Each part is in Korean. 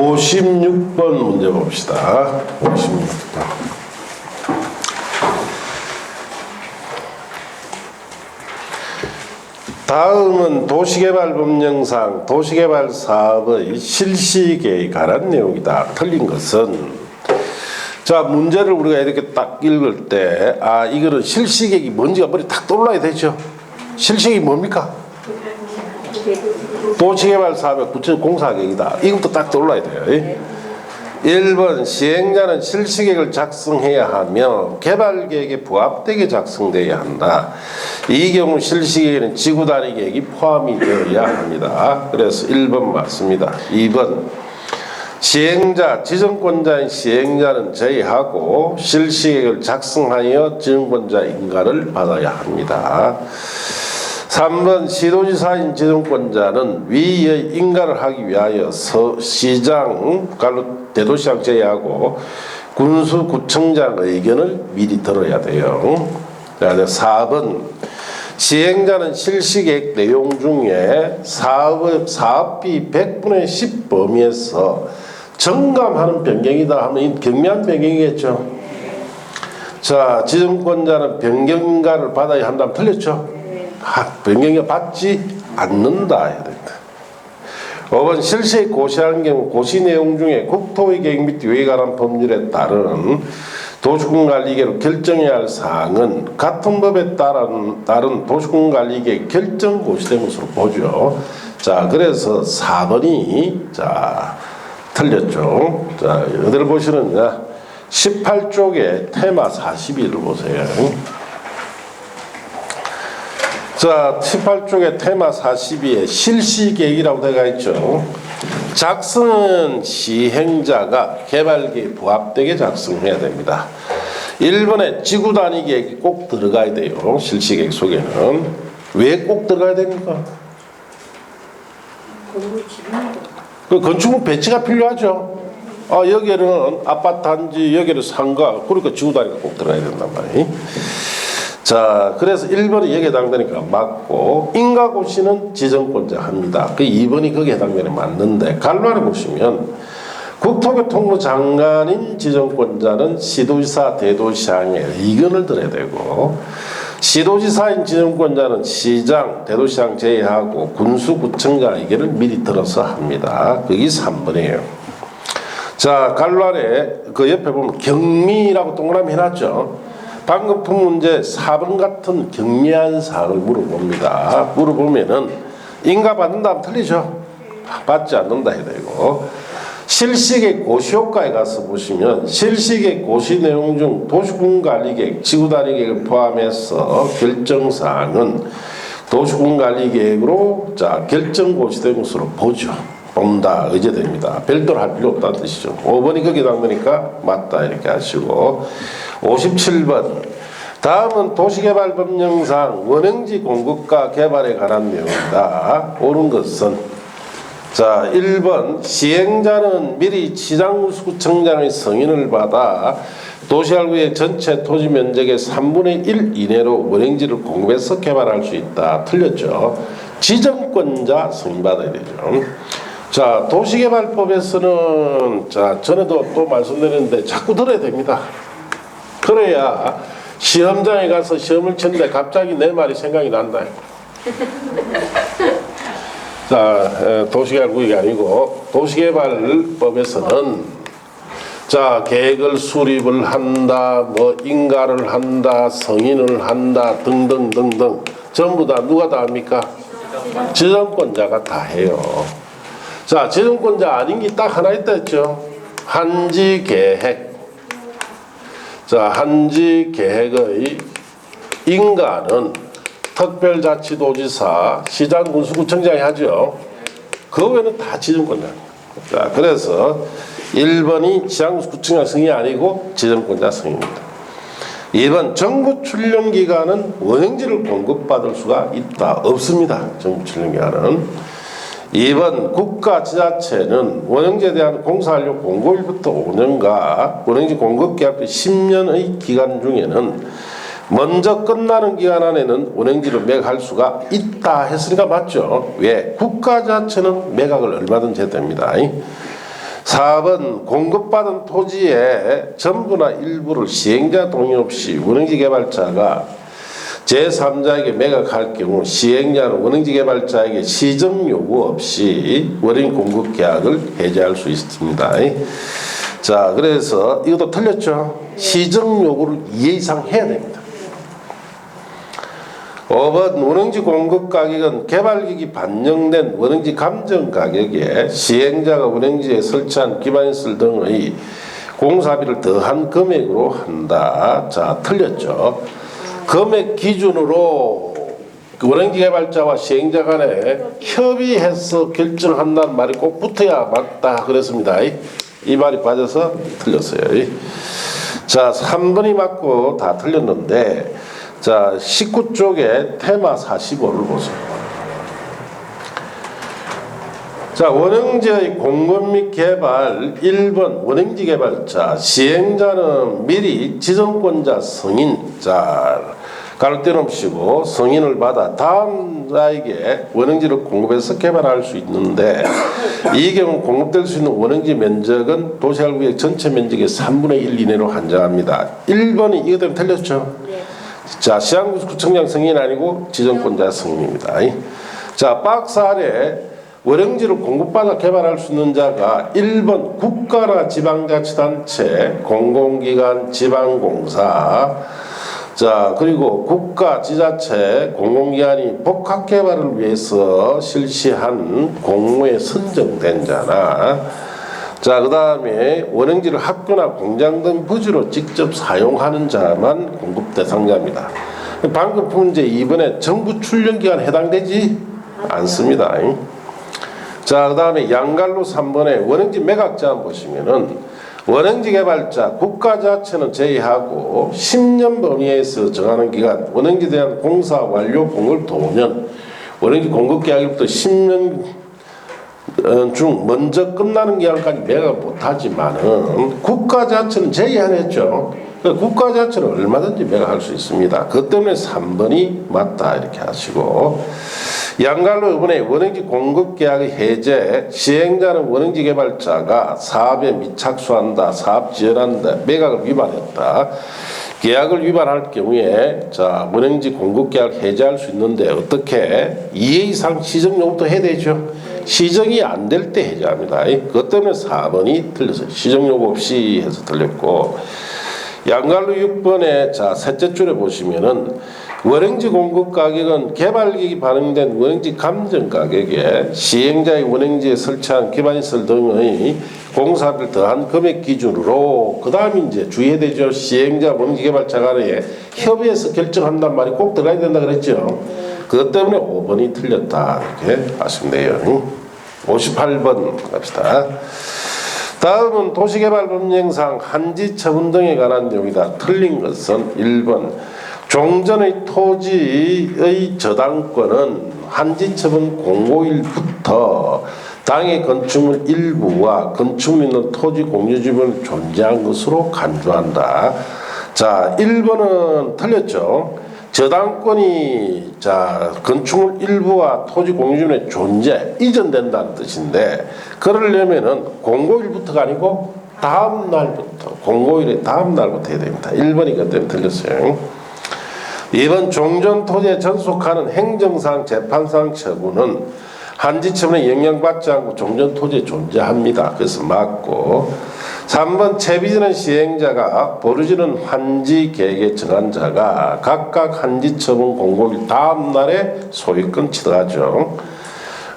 56번 문제 봅시다. 56번. 다음은 도시개발법령상 도시개발 사업의 실시계획에 관한 내용이다. 틀린 것은, 자, 문제를 우리가 이렇게 딱 읽을 때, 아, 이거는 실시계획이 뭔지가 머리 딱 떠올라야 되죠. 실시계획이 뭡니까? 도시개발 사업의 구체적 공사계획이다. 이것도 딱 떠올라야 돼요. 1번, 시행자는 실시계획을 작성해야 하며 개발계획에 부합되게 작성되어야 한다. 이 경우 실시계획에는 지구단위 계획이 포함이 되어야 합니다. 그래서 1번 맞습니다. 2번, 시행자, 지정권자인 시행자는 제외하고 실시계획을 작성하여 지정권자 인가를 받아야 합니다. 3번, 시도지사인 지정권자는 위의 인가를 하기 위하여 시장, 대도시장 제외하고 군수구청장 의견을 미리 들어야 돼요. 4번, 시행자는 실시계획 내용 중에 사업비 100분의 10 범위에서 정감하는 변경이다 하면 경미한 변경이겠죠. 자, 지정권자는 변경인가를 받아야 한다면 틀렸죠. 변경이 받지 않는다 해야 된다. 5번, 실시에 고시하는 경우 고시 내용 중에 국토의 계획 및 위에 관한 법률에 따른 도시군관리계획으로 결정해야 할 사항은 같은 법에 따른 도시군관리계획 결정 고시된 것으로 보죠. 자, 그래서 4번이 자 틀렸죠. 자, 어디를 보시느냐? 18쪽에 테마 42를 보세요. 자, 18쪽에 테마 42에 실시계획이라고 되어 있죠. 작성은 시행자가 개발계획에 부합되게 작성해야 됩니다. 1번에 지구단위 계획이 꼭 들어가야 돼요. 실시계획 속에는. 왜 꼭 들어가야 됩니까? 그 건축물 배치가 필요하죠. 여기는 아파트 단지, 여기는 상가, 그러니까 지구단위가 꼭 들어가야 된단 말이에요. 자, 그래서 1번이 여기에 해당되니까 맞고, 인가고시는 지정권자 합니다. 그 2번이 거기에 해당되는 맞는데, 간란에 보시면 국토교통부 장관인 지정권자는 시도지사, 대도시장에 의견을 들어야 되고, 시도지사인 지정권자는 시장, 대도시장 제외하고 군수구청장 의견을 미리 들어서 합니다. 그게 3번이에요. 자, 간란에 그 옆에 보면 경미라고 동그라미 해놨죠. 방금 푼 문제 4번 같은 경미한 사항을 물어봅니다. 물어보면은 인가 받는다면 틀리죠. 받지 않는다 해야 되고, 실시계획 고시효과에 가서 보시면 실시계획 고시 내용 중 도시군관리계획, 지구단위계획을 포함해서 결정사항은 도시군관리계획으로 자 결정 고시된 것으로 보죠. 본다, 의제됩니다. 별도로 할 필요 없다는 뜻이죠. 5번이 거기에 담으니까 맞다 이렇게 하시고, 57번, 다음은 도시개발법령상 원형지 공급과 개발에 관한 내용이다. 옳은 것은, 자, 1번, 시행자는 미리 시장군수구청장의 승인을 받아 도시할구의 전체 토지 면적의 3분의 1 이내로 원형지를 공급해서 개발할 수 있다. 틀렸죠. 지정권자 승인받아야 되죠. 자, 도시개발법에서는, 자, 전에도 또 말씀드렸는데 자꾸 들어야 됩니다. 그래야 시험장에 가서 시험을 치는데 갑자기 내 말이 생각이 난다. 자, 도시개발국이 아니고 도시개발법에서는 자, 계획을 수립을 한다, 뭐 인가를 한다, 승인을 한다 등등등등 전부 다 누가 다 합니까? 지정권자가 다 해요. 자, 지정권자 아닌 게 딱 하나 있다 했죠. 한지계획. 자, 한지계획의 인가는 특별자치도지사, 시장군수구청장이 하죠. 그 외에는 다 지정권자입니다. 자, 그래서 1번이 시장군수구청장 승인이 아니고 지정권자 승인입니다. 2번, 정부 출연기관은 원형지를 공급받을 수가 있다. 없습니다. 정부 출연기관은. 2번, 국가지자체는 원형지에 대한 공사활용 공고일부터 5년과 원형지 공급계약 10년의 기간 중에는 먼저 끝나는 기간 안에는 원형지를 매각할 수가 있다 했으니까 맞죠. 왜? 국가지자체는 매각을 얼마든지 해야 됩니다. 4번 공급받은 토지의 전부나 일부를 시행자 동의 없이 원흥지 개발자가 제3자에게 매각할 경우 시행자는 원흥지 개발자에게 시정 요구 없이 원흥 공급 계약을 해제할 수 있습니다. 자, 그래서 이것도 틀렸죠. 시정 요구를 2회 이상 해야 됩니다. 5번 원흥지 공급 가격은 개발기기 반영된 원흥지 감정 가격에 시행자가 원흥지에 설치한 기반시설 등의 공사비를 더한 금액으로 한다. 자, 틀렸죠. 금액 기준으로 원흥지 개발자와 시행자 간에 협의해서 결정한다는 말이 꼭 붙어야 맞다 그랬습니다. 이 말이 빠져서 틀렸어요. 자, 3번이 맞고 다 틀렸는데, 자, 19쪽에 테마 45를 보세요. 자, 원흥지의 공급 및 개발 1번 원흥지 개발자 시행자는 미리 지정권자 승인, 자, 가로 떼놓으시고 승인을 받아 다음 자에게 원흥지를 공급해서 개발할 수 있는데, 이 경우 공급될 수 있는 원흥지 면적은 도시활구역 전체 면적의 3분의 1 이내로 한정합니다. 1번이 이것 때문에 틀렸죠. 자, 시장구청장 승인 아니고 지정권자 승인입니다. 자, 박스 아래 원흥지를 공급받아 개발할 수 있는 자가 1번 국가나 지방자치단체, 공공기관, 지방공사, 자, 그리고 국가, 지자체, 공공기관이 복합개발을 위해서 실시한 공모에 선정된 자나, 자, 그 다음에 원흥지를 학교나 공장 등 부지로 직접 사용하는 자만 공급 대상자입니다. 방금 문제 2번에 정부 출연기간 해당되지 않습니다. 자, 그 다음에 양갈로 3번에 원흥지 매각자 보시면은 원흥지 개발자, 국가자체는 제외하고 10년 범위에서 정하는 기간, 원흥지에 대한 공사 완료 공급 5년, 원흥지 공급 계약일부터 10년 중 먼저 끝나는 기간까지 매각을 못하지만은 국가자체는 제외하겠죠. 국가자체는 얼마든지 매각할 수 있습니다. 그 때문에 3번이 맞다 이렇게 하시고, 양갈로 이번에 원흥지 공급 계약의 해제, 시행자는 원흥지 개발자가 사업에 미착수한다, 사업 지연한다, 매각을 위반했다. 계약을 위반할 경우에 자, 원흥지 공급 계약 해제할 수 있는데 어떻게 2회 이상 시정 요구도 해야 되죠. 시정이 안 될 때 해제합니다. 그것 때문에 4번이 틀렸어요. 시정 요구 없이 해서 틀렸고, 양갈로 6번에 자, 셋째 줄에 보시면은 원흥지 공급 가격은 개발기기 반영된 원흥지 감정 가격에 시행자의 원흥지에 설치한 기반시설 등의 공사비를 더한 금액 기준으로, 그 다음에 이제 주의해야 되죠. 시행자 원흥지 개발자 간에 협의해서 결정한단 말이 꼭 들어가야 된다 그랬죠. 그것 때문에 5번이 틀렸다 이렇게 하시면 돼요. 58번 갑시다. 다음은 도시개발법령상 한지 처분 등에 관한 내용이다. 틀린 것은 1번 종전의 토지의 저당권은 한지 처분 공고일부터 당의 건축물 일부와 건축물 있는 토지 공유지분을 존재한 것으로 간주한다. 자, 1번은 틀렸죠. 저당권이 자, 건축물 일부와 토지 공유지분의 존재, 이전된다는 뜻인데, 그러려면은 공고일부터가 아니고 다음 날부터, 공고일의 다음 날부터 해야 됩니다. 1번이 그 때문에 틀렸어요. 2번 종전 토지에 전속하는 행정상 재판상 처분은 한지 처분에 영향받지 않고 종전 토지에 존재합니다. 그래서 맞고, 3번 채비지는 시행자가 보르지는 한지 계획에 정한 자가 각각 한지 처분 공고일 다음 날에 소유권 취득하죠.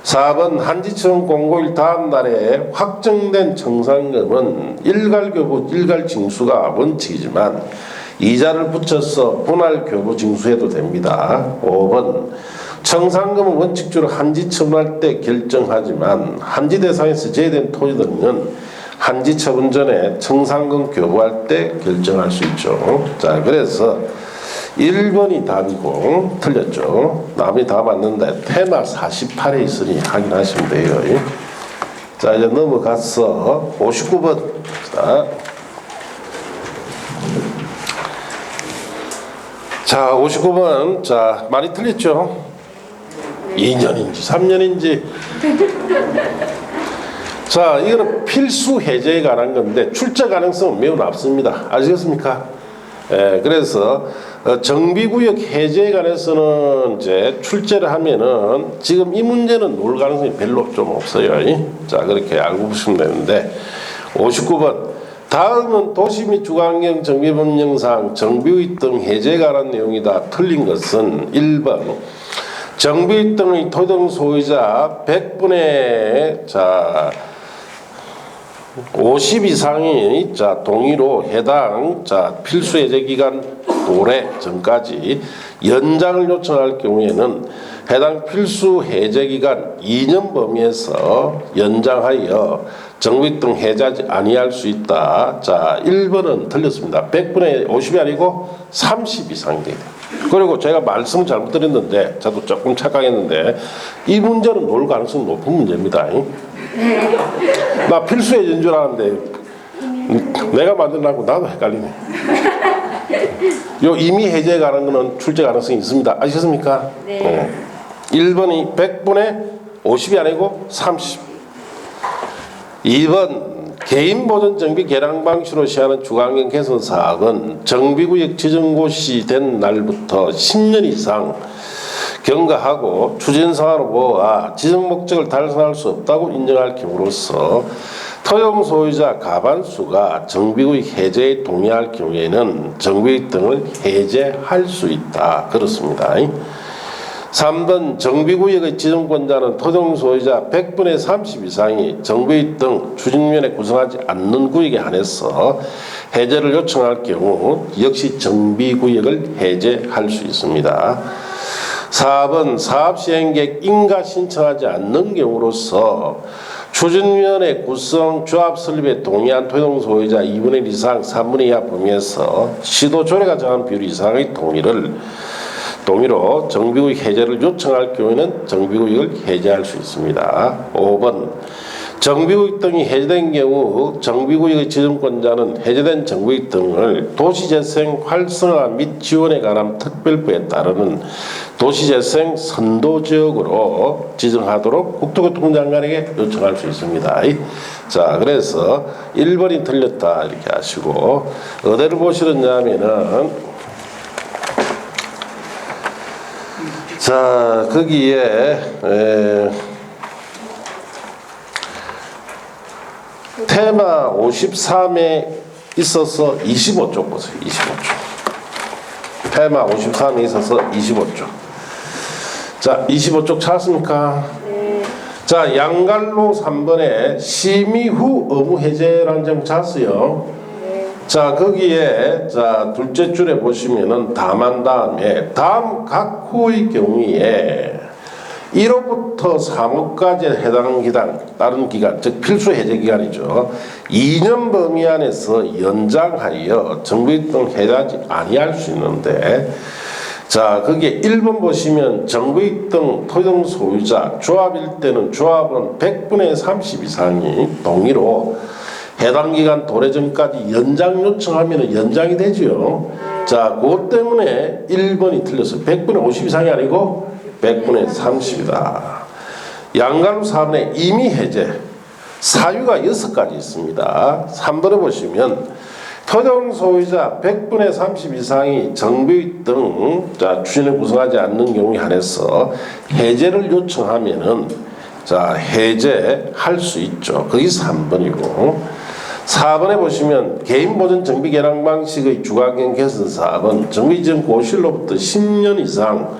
4번 한지 처분 공고일 다음 날에 확정된 청산금은 일괄교부, 일괄징수가 원칙이지만 이자를 붙여서 분할교부 징수해도 됩니다. 5번 청산금은 원칙적으로 한지 처분할 때 결정하지만 한지 대상에서 제외된 토지들은 한지 처분 전에 청산금 교부할 때 결정할 수 있죠. 자, 그래서 1번이 답이고 틀렸죠. 남이 다 맞는데 테마 48에 있으니 확인하시면 돼요. 자, 이제 넘어가서 59번. 자, 59번. 자, 많이 틀렸죠. 2년인지 3년인지. 자, 이거는 필수 해제에 관한 건데 출제 가능성은 매우 낮습니다. 아시겠습니까? 예, 그래서 정비구역 해제에 관해서는 이제 출제를 하면은 지금 이 문제는 놓을 가능성이 별로 좀 없어요. 자, 그렇게 알고 보시면 되는데 59번 다음은 도시 및 주거환경 정비법령상 정비구역 등 해제에 관한 내용이다. 틀린 것은 1번 정비구역 등의 토등 소유자 100분의 50 이상이 동의로 해당 필수 해제 기간 도래 전까지 연장을 요청할 경우에는 해당 필수 해제 기간 2년 범위에서 연장하여 정비 등 해제하지 아니할 수 있다. 1번은 틀렸습니다. 100분의 50이 아니고 30 이상이 돼요. 그리고 제가 말씀 잘못 드렸는데 저도 조금 착각했는데 이 문제는 놓을 가능성이 높은 문제입니다. 나 필수 해제인 줄 알았는데 내가 만들라고 나도 헷갈리네. 요 이미 해제에 관한 거는 출제 가능성이 있습니다. 아시겠습니까? 네. 1번이 100분의 50이 아니고 30. 2번 개인 보전 정비 개량 방식으로 시행하는 주거환경 개선 사업은 정비구역 지정고시 된 날부터 10년 이상 경과하고 추진 사항을 보아 지정 목적을 달성할 수 없다고 인정할 경우로서 토용 소유자 과반수가 정비구역 해제에 동의할 경우에는 정비구역 등을 해제할 수 있다. 그렇습니다. 3번 정비구역의 지정권자는 토종 소유자 100분의 30 이상이 정비구역 등 추진위원회 구성하지 않는 구역에 한해서 해제를 요청할 경우 역시 정비구역을 해제할 수 있습니다. 4번 사업시행계획 인가 신청하지 않는 경우로서 추진위원회 구성 조합 설립에 동의한 토종 소유자 2분의 1 이상 3분의 2 이하 범위에서 시도 조례가 정한 비율 이상의 동의로 정비구역 해제를 요청할 경우에는 정비구역을 해제할 수 있습니다. 5번 정비구역 등이 해제된 경우 정비구역의 지정권자는 해제된 정비구역 등을 도시재생 활성화 및 지원에 관한 특별법에 따르는 도시재생 선도지역으로 지정하도록 국토교통장관에게 요청할 수 있습니다. 자, 그래서 1번이 틀렸다 이렇게 하시고 어디를 보시느냐면은 자, 거기에 테마 53에 있어서 25쪽 보세요. 25쪽. 테마 53에 있어서 25쪽. 자, 25쪽 찾았습니까? 네. 자, 양갈로 3번에 심의 후 의무 해제라는 점 찾았어요. 자, 거기에 둘째 줄에 보시면은 다만 다음에 다음 각 호의 경우에 1호부터 3호까지 해당 기간, 다른 기간, 즉 필수 해제 기간이죠. 2년 범위 안에서 연장하여 정비구역 등 해제하지 아니할 수 있는데, 자, 거기에 1번 보시면 정비구역 등 토지등 소유자 조합일 때는 조합은 100분의 30 이상이 동의로 해당 기간 도래 전까지 연장 요청하면 연장이 되죠. 자, 그것 때문에 1번이 틀렸어요. 100분의 50 이상이 아니고 100분의 30이다. 양가로 4번에 이미 해제. 사유가 6가지 있습니다. 3번에 보시면 토종 소유자 100분의 30 이상이 정비구역 등 추진을 구성하지 않는 경우에 한해서 해제를 요청하면은 해제할 수 있죠. 그게 3번이고 4번에 보시면 개인보전 정비 개량 방식의 주거환경 개선 사업은 정비지정 고실로부터 10년 이상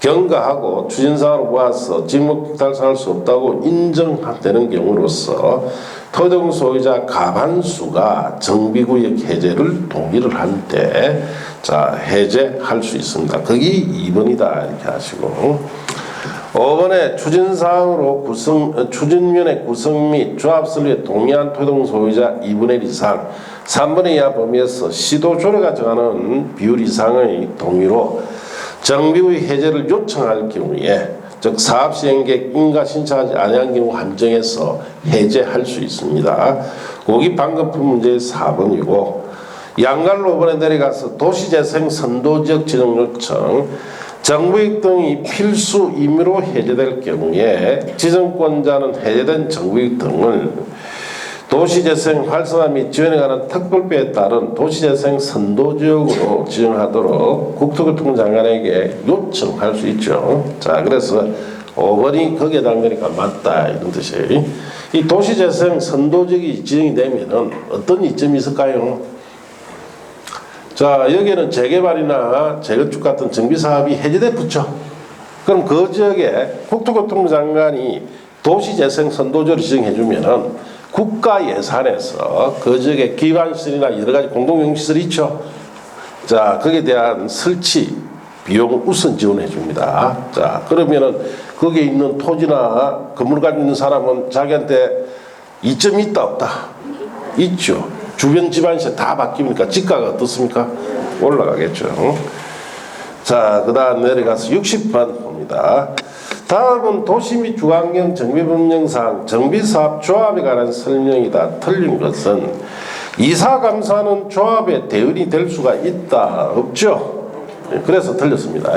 경과하고 추진사항을 모아서 직목 달성할 수 없다고 인정되는 경우로서 토종 소유자 과반수가 정비구역 해제를 동의를 한 때 해제할 수 있습니다. 거기 2번이다 이렇게 하시고 5번에 추진사항으로 추진위원회 구성 및 조합 설립에 동의한 토종 소유자 2분의 1 이상 3분의 2 이하 범위에서 시도 조례가 정하는 비율 이상의 동의로 정비구역 해제를 요청할 경우에 즉 사업시행계획 인가 신청하지 아니한 경우 한정해서 해제할 수 있습니다. 거기 방금 푼 문제의 4번이고 양갈로 5번에 내려가서 도시재생 선도지역 지정 요청 정부이익 등이 필수 임의로 해제될 경우에 지정권자는 해제된 정부이익 등을 도시재생 활성화 및 지원에 관한 특별법에 따른 도시재생 선도지역으로 지정하도록 국토교통부 장관에게 요청할 수 있죠. 자, 그래서 5번이 거기에 해당되니까 맞다 이런 뜻이. 이 도시재생 선도지역이 지정이 되면은 어떤 이점이 있을까요? 자, 여기에는 재개발이나 재건축 같은 정비사업이 해제돼 붙죠. 그럼 그 지역에 국토교통부 장관이 도시재생 선도지역을 지정해주면은 국가 예산에서 그 지역에 기반시설이나 여러 가지 공동용시설이 있죠. 자, 거기에 대한 설치 비용 우선 지원해 줍니다. 자, 그러면은 거기에 있는 토지나 건물 가지고 있는 사람은 자기한테 이점이 있다 없다? 있죠. 주변 집안시설 다 바뀌니까 집가가 어떻습니까? 올라가겠죠. 자, 그 다음 내려가서 60번 봅니다. 다음은 도시 및 주환경 정비법령상 정비사업 조합에 관한 설명이다. 틀린 것은 이사감사는 조합의 대응이 될 수가 있다. 없죠? 그래서 틀렸습니다.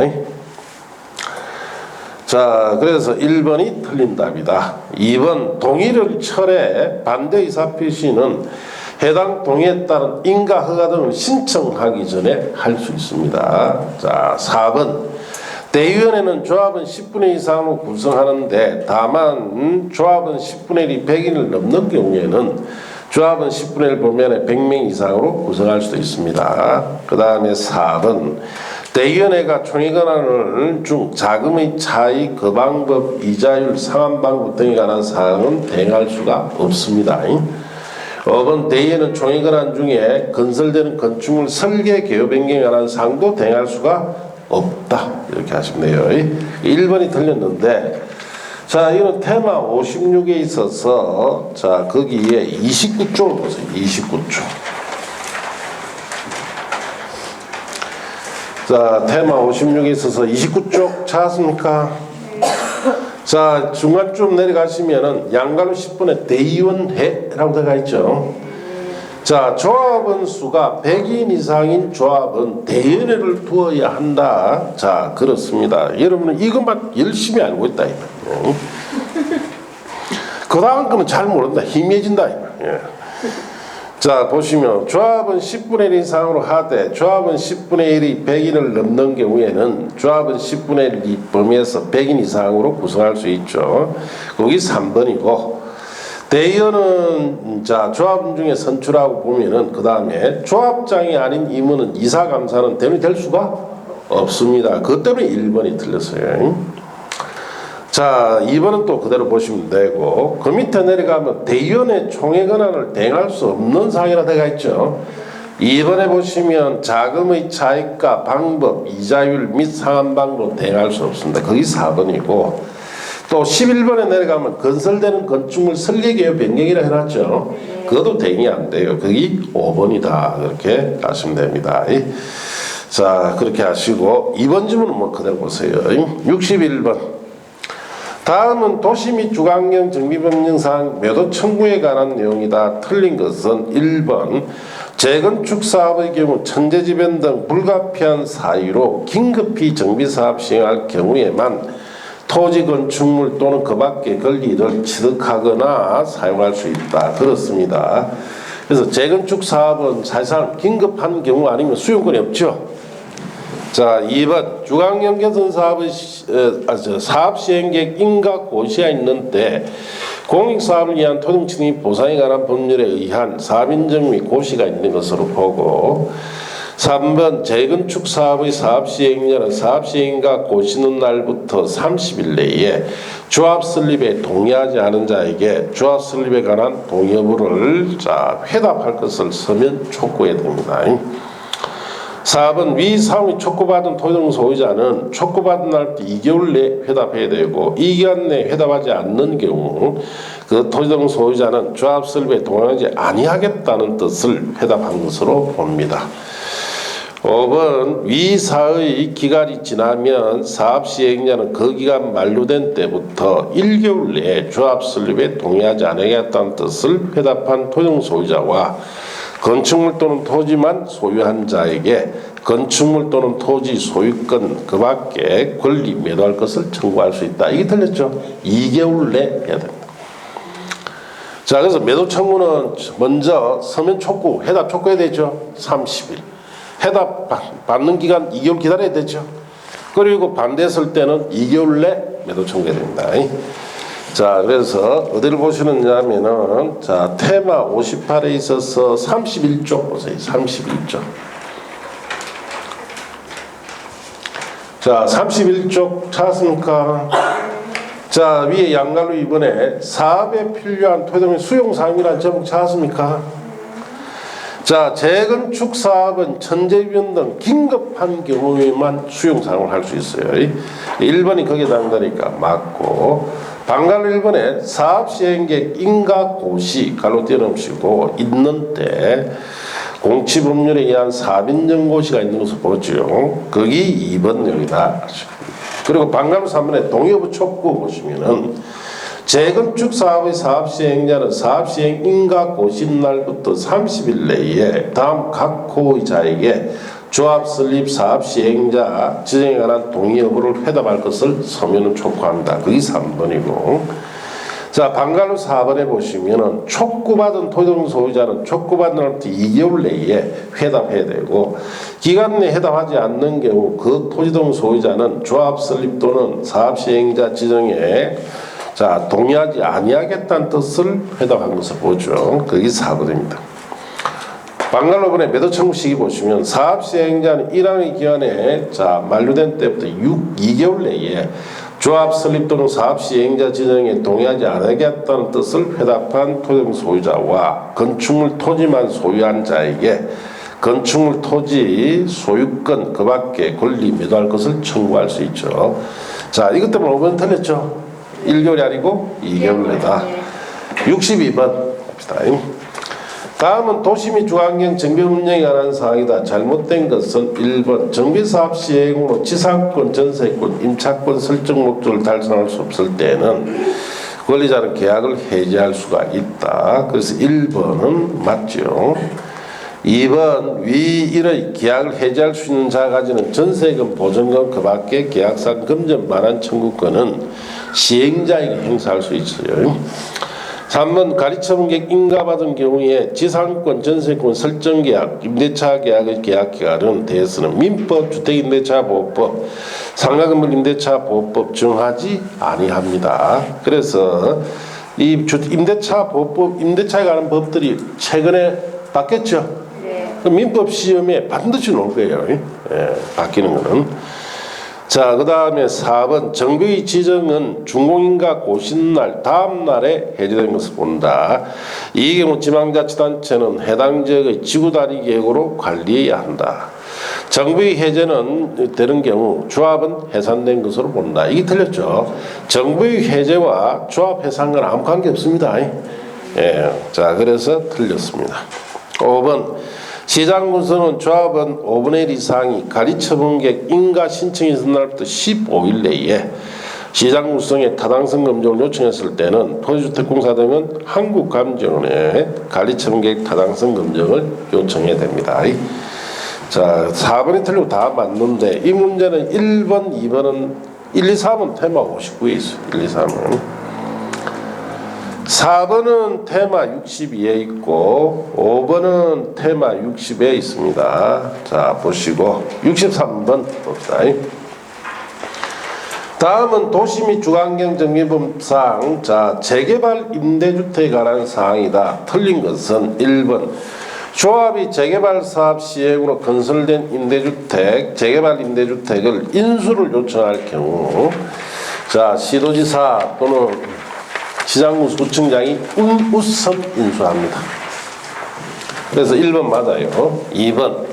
자, 그래서 1번이 틀린 답이다. 2번 동의를 철회 반대 의사표시는 해당 동의에 따른 인가 허가 등을 신청하기 전에 할 수 있습니다. 자, 4번 대의원회는 조합은 10분의 이상으로 구성하는데 다만 조합은 10분의 1이 100인을 넘는 경우에는 조합은 10분의 1 보면에 100명 이상으로 구성할 수도 있습니다. 그 다음에 4번 대의원회가 총회 권한을 중 자금의 차이, 그 방법, 이자율, 상환 방법 등에 관한 사항은 대행할 수가 없습니다. 5번 대의원은 총회 권한 중에 건설되는 건축물 설계, 개요 변경에 관한 사항도 대행할 수가 없다. 이렇게 하시면 돼요. 1번이 틀렸는데, 자, 이거는 테마 56에 있어서, 자, 거기에 29쪽을 보세요. 29쪽. 자, 테마 56에 있어서 29쪽 찾았습니까? 자, 중간쯤 내려가시면은 양가로 10분의 대의원회라고 들어가 있죠. 자, 조합원 수가 100인 이상인 조합은 대의원회를 두어야 한다. 자, 그렇습니다. 여러분은 이것만 열심히 알고 있다. 그 다음 거는 잘 모른다. 희미해진다. 자, 보시면 조합은 10분의 1 이상으로 하되 조합은 10분의 1이 100인을 넘는 경우에는 조합은 10분의 1이 범위에서 100인 이상으로 구성할 수 있죠. 거기 3번이고 대의원은 자 조합 중에 선출하고 보면은 그 다음에 조합장이 아닌 임원은 이사감사는 대응이 될 수가 없습니다. 그것 때문에 1번이 틀렸어요. 자, 2번은 또 그대로 보시면 되고 그 밑에 내려가면 대의원의 총회 권한을 대행할 수 없는 사항이라 되어 있죠. 2번에 보시면 자금의 차익과 방법, 이자율 및 상환 방법 대행할 수 없습니다. 거기 4번이고 또 11번에 내려가면 건설되는 건축물 설계개요 변경이라 해놨죠. 그것도 대응이 안 돼요. 거기 5번이다. 그렇게 하시면 됩니다. 자, 그렇게 하시고 2번 질문은 뭐 그대로 보세요. 61번 다음은 도시 및 주거환경 정비법령상 매도 청구에 관한 내용이다. 틀린 것은 1번 재건축 사업의 경우 천재지변 등 불가피한 사유로 긴급히 정비사업 시행할 경우에만 토지 건축물 또는 그 밖의 권리를 취득하거나 사용할 수 있다. 그렇습니다. 그래서 재건축 사업은 사실상 긴급한 경우 아니면 수용권이 없죠. 자, 2번 주거환경 개선 사업의 사업 시행계획 인가 고시가 있는데 공익사업을 위한 토등치 및 보상에 관한 법률에 의한 사업 인정 및 고시가 있는 것으로 보고 3번 재건축 사업의 사업 시행자는 사업 시행과 고시는 날부터 30일 내에 조합 설립에 동의하지 않은 자에게 조합 설립에 관한 동의 여부를 회답할 것을 서면 촉구해야 됩니다. 4번 위 사업이 촉구받은 토지등 소유자는 촉구받은 날부터 2개월 내에 회답해야 되고 이 기간 내에 회답하지 않는 경우 그 토지등 소유자는 조합 설립에 동의하지 아니하겠다는 뜻을 회답한 것으로 봅니다. 5번 위 사의 기간이 지나면 사업 시행자는 그 기간 만료된 때부터 1개월 내에 조합 설립에 동의하지 않겠다는 뜻을 회답한 토지등 소유자와 건축물 또는 토지만 소유한 자에게 건축물 또는 토지 소유권 그 밖에 권리 매도할 것을 청구할 수 있다. 이게 틀렸죠? 2개월 내에 해야 됩니다. 자, 그래서 매도 청구는 먼저 서면 촉구, 해답 촉구해야 되죠. 30일. 해답 받는 기간 2개월 기다려야 되죠. 그리고 반대했을 때는 2개월 내 매도 청구해야 됩니다. 자, 그래서 어디를 보시느냐 하면은, 자, 테마 58에 있어서 31쪽 보세요. 31쪽. 자, 31쪽 찾았습니까? 자, 위에 양갈로 이번에 사업에 필요한 토지의 수용사항이라는 제목 찾았습니까? 자, 재건축 사업은 천재위원 등 긴급한 경우에만 수용사항을 할 수 있어요. 1번이 거기에 담다니까 맞고, 방갈로 1번에 사업 시행계획 인가 고시 갈로 띄어넣으시고 있는 때 공치법률에 의한 사업 인정 고시가 있는 것을 보죠. 거기 2번 여기다. 그리고 방갈로 3번에 동의여부 촉구 보시면은 재건축 사업의 사업 시행자는 사업 시행 인가 고시 날부터 30일 내에 다음 각 고의자에게 조합 설립 사업 시행자 지정에 관한 동의 여부를 회답할 것을 서면을 촉구합니다. 그게 3번이고. 자, 방갈로 4번에 보시면은 촉구받은 토지동 소유자는 촉구받은 날부터 2개월 내에 회답해야 되고, 기간 내에 회답하지 않는 경우 그 토지동 소유자는 조합 설립 또는 사업 시행자 지정에 자, 동의하지 아니하겠다는 뜻을 회답한 것을 보죠. 그게 4번입니다. 방갈로 번에 매도 청구 시기 보시면 사업 시행자는 1항의 기간에 자, 만료된 때부터 2개월 내에 조합 설립 또는 사업 시행자 지정에 동의하지 않겠다는 뜻을 회답한 토지동 소유자와 건축물 토지만 소유한 자에게 건축물 토지 소유권 그 밖에 권리 매도할 것을 청구할 수 있죠. 자, 이것 때문에 5번 틀렸죠? 1개월이 아니고 2개월 내다. 62번 합시다. 다음은 도시 및 주거환경 정비 운영에 관한 사항이다. 잘못된 것은 1번 정비사업 시행으로 지상권, 전세권, 임차권 설정 목적을 달성할 수 없을 때는 권리자는 계약을 해지할 수가 있다. 그래서 1번은 맞죠. 2번 위 1의 계약을 해지할 수 있는 자가 가지는 전세금, 보증금 그 밖에 계약상 금전 반환 청구권은 시행자에게 행사할 수 있어요. 3번 가리처분계획 인가받은 경우에 지상권, 전세권 설정계약, 임대차 계약의 계약기간은 대해서는 민법, 주택임대차보호법, 상가건물 임대차보호법 정하지 아니합니다. 그래서 이 임대차보호법, 임대차에 관한 법들이 최근에 바뀌었죠. 네. 민법 시험에 반드시 나올 거예요. 예, 바뀌는 거는. 자, 그 다음에 4번 정비의 지정은 준공인가 고시날 다음 날에 해제된 것을 본다. 이 경우 지방자치단체는 해당 지역의 지구단위 계획으로 관리해야 한다. 정비의 해제는 되는 경우 조합은 해산된 것으로 본다. 이게 틀렸죠. 정비의 해제와 조합 해산과는 아무 관계 없습니다. 예, 자, 그래서 틀렸습니다. 5번 시장군수는 조합은 5분의 1 이상이 가리처분계획 인가 신청이 있은 날부터 15일 내에 시장군수에 타당성 검증을 요청했을 때는 토지주택공사 등은 한국감정원에 가리처분계획 타당성 검증을 요청해야 됩니다. 자, 4번이 틀리고 다 맞는데 이 문제는 1번, 2번은 1, 2, 3은 테마 59에 있어요. 1, 2, 3은. 4번은 테마 62에 있고 5번은 테마 60에 있습니다. 자, 보시고 63번 봅시다. 다음은 도시 및 주거환경정비법상 자, 재개발 임대주택에 관한 사항이다. 틀린 것은 1번 조합이 재개발 사업 시행으로 건설된 임대주택, 재개발 임대주택을 인수를 요청할 경우 자, 시도지사 또는 시장군수 구청장이 우선 인수합니다. 그래서 1번 맞아요. 2번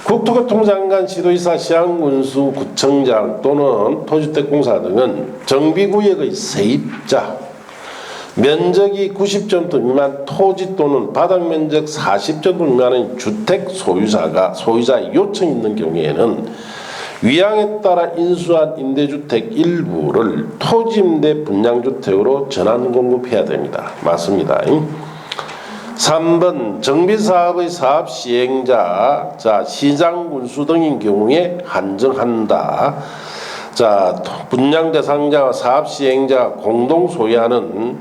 국토교통장관, 시도지사, 시장군수, 구청장 또는 토지주택공사 등은 정비구역의 세입자, 면적이 90제곱미터 미만 토지 또는 바닥면적 40제곱미터 미만의 주택 소유자의 요청이 있는 경우에는 위항에 따라 인수한 임대주택 일부를 토지임대 분양주택으로 전환 공급해야 됩니다. 맞습니다. 3번 정비사업의 사업 시행자, 자 시장 군수 등인 경우에 한정한다. 자 분양 대상자와 사업 시행자 공동 소유하는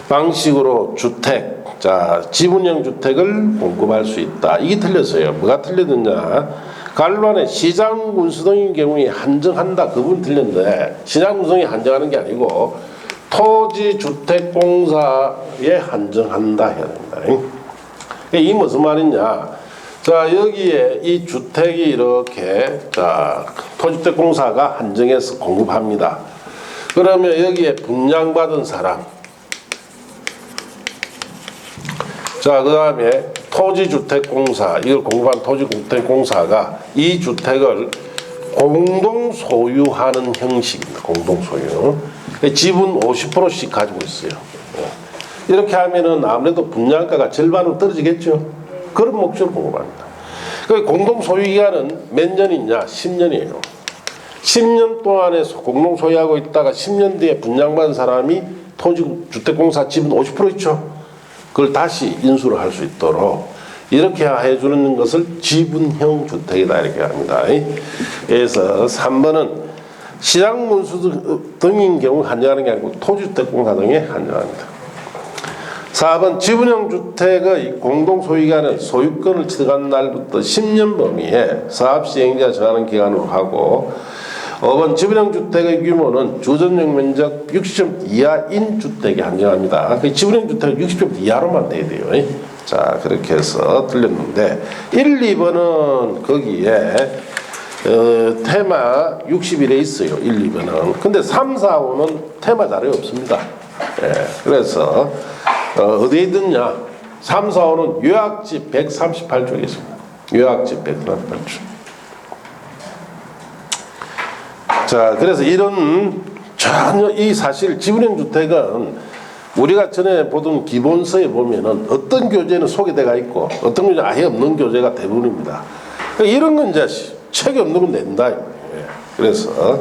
방식으로 주택, 자 지분형 주택을 공급할 수 있다. 이게 틀렸어요. 뭐가 틀렸느냐? 갈반에 시장 군수 등인 경우에 한정한다. 그 부분 틀렸는데 시장 군수 등이 한정하는 게 아니고 토지주택공사에 한정한다 해야 됩니다. 이게 무슨 말이냐? 자 여기에 이 주택이 이렇게 자 토지주택공사가 한정해서 공급합니다. 그러면 여기에 분양받은 사람, 자 그 다음에 토지주택공사, 이걸 공급한 토지주택공사가 이 주택을 공동 소유하는 형식입니다. 공동 소유. 지분 50%씩 가지고 있어요. 이렇게 하면은 아무래도 분양가가 절반으로 떨어지겠죠. 그런 목적으로 공급합니다. 공동 소유 기간은 몇 년이냐? 10년이에요. 10년 동안에 공동 소유하고 있다가 10년 뒤에 분양받은 사람이 토지주택공사 지분 50% 있죠. 그걸 다시 인수를 할 수 있도록 이렇게 해주는 것을 지분형 주택이다 이렇게 합니다. 그래서 3번은 시장 군수 등인 경우 한정하는 게 아니고 토지주택공사 등에 한정합니다. 4번 지분형 주택의 공동 소유기간은 소유권을 취득한 날부터 10년 범위에 사업 시행자 정하는 기간으로 하고 5번 지분형 주택의 규모는 주전용 면적 60점 이하인 주택에 한정합니다. 그 지분형 주택은 60점 이하로만 돼야 돼요. 자 그렇게 해서 틀렸는데 1, 2번은 거기에 테마 60일에 있어요. 1, 2번은. 근데 3, 4, 5는 테마 자료에 없습니다. 예, 그래서 어디에 있느냐? 3, 4, 5는 요약지 138쪽에 있습니다. 요약지 138쪽. 자, 그래서 이런 전혀 이 사실 지분형 주택은 우리가 전에 보던 기본서에 보면은 어떤 교재는 소개되어 있고 어떤 교재는 아예 없는 교재가 대부분입니다. 그러니까 이런 건 이제 책이 없는 건 낸다. 그래서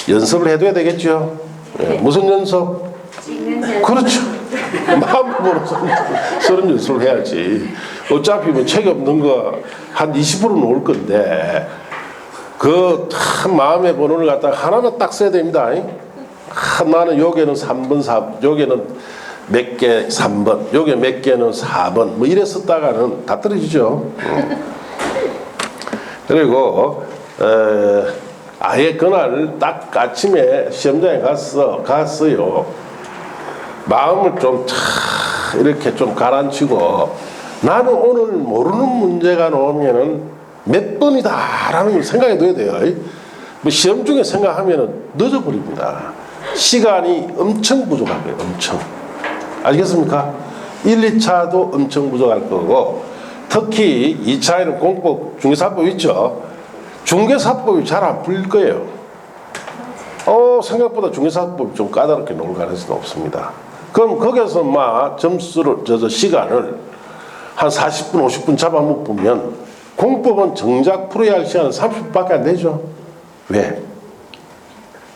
연습을 해둬야 되겠죠. 무슨 연습? 그렇죠. 마음으로 쓰는 연습을 해야지. 어차피 뭐 책이 없는 거 한 20%는 올 건데 그 참 마음의 번호를 갖다가 하나만 딱 써야 됩니다. 나는 여기는 3번, 4, 여기는 몇 개 3번, 여기 몇 개는 4번, 뭐 이래 썼다가는 다 떨어지죠. 그리고 아예 그날 딱 아침에 시험장에 갔어요. 마음을 좀 이렇게 좀 가라앉히고 나는 오늘 모르는 문제가 나오면은 몇 번이다라는 걸 생각해 둬야 돼요. 뭐 시험 중에 생각하면은 늦어버립니다. 시간이 엄청 부족할 거예요. 엄청. 알겠습니까? 1, 2차도 엄청 부족할 거고 특히 2차에는 공법 중개사법 있죠. 중개사법이 잘 안 풀릴 거예요. 생각보다 중개사법이 좀 까다롭게 나올 가능성이 없습니다. 그럼 거기서 막 점수를 시간을 한 40분 50분 잡아먹으면 공법은 정작 풀어야 할 시간은 30분밖에 안 되죠. 왜?